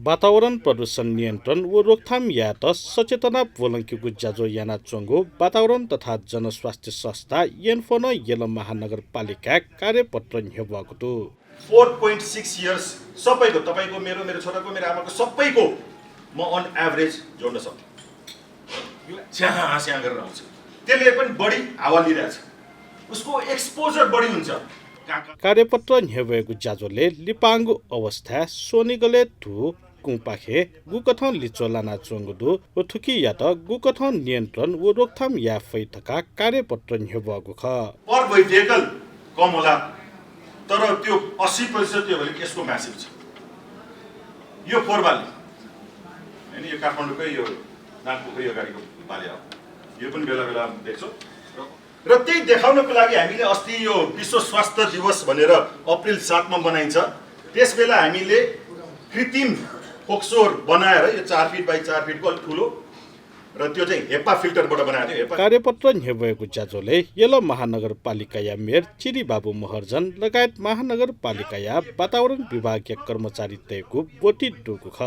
वातावरण प्रदूषण नियन्त्रण व रोकथाम या त सचेतना बोलङ्कीको जाजो याना चोङ्गो वातावरण तथा जनस्वास्थ्य संस्था येनफोन येलो महानगरपालिका कार्यपत्र हेबको तो 4.6 इयर्स सबैको तपाईको मेरो छोराको मेरो आमाको सबैको म अन एभरेज जोड्न सक्छु। स्याहाँ गरेर आउँछ, त्यसले पनि बढी हावा लिइरहेछ, उसको एक्सपोजर बढी हुन्छ। कार्यपत्र हेबेको जाजोले लिपाङ्गु अवस्था सोनिगले थु कुपाखे गुकथन लिचोलाना चोङ्गदु व थुकी या त गुकथन नियन्त्रण व रोकथाम या फैथका कार्यपत्र हेबको ख पर भेहिकल कम होला, तर त्यो 80% त्यो भने यसको म्यासिभ छ। यो फोर बाली हैन, यो काठमाडौँकै यो नागपुरको यो गाडीको बाली हो, यो पनि बेला बेला देख्छौ। र त्यही देखाउनको लागि हामीले अस्ति यो विश्व स्वास्थ्य दिवस भनेर अप्रिल 7 मा मनाइन्छ। त्यसबेला हामीले कृत्रिम फोक्सोर बनाएर यो 4 फिट बाइ 4 फिटको अलि ठुलो र त्यो चाहिँ हेपा फिल्टरबाट बनाएको थियो। कार्यपत्र हेबेको जाजोले येलो महानगरपालिका या मेयर चिरी बाबु महर्जन लगायत महानगरपालिका या वातावरण विभागीय कर्मचारी तयको बोटी डुकु ख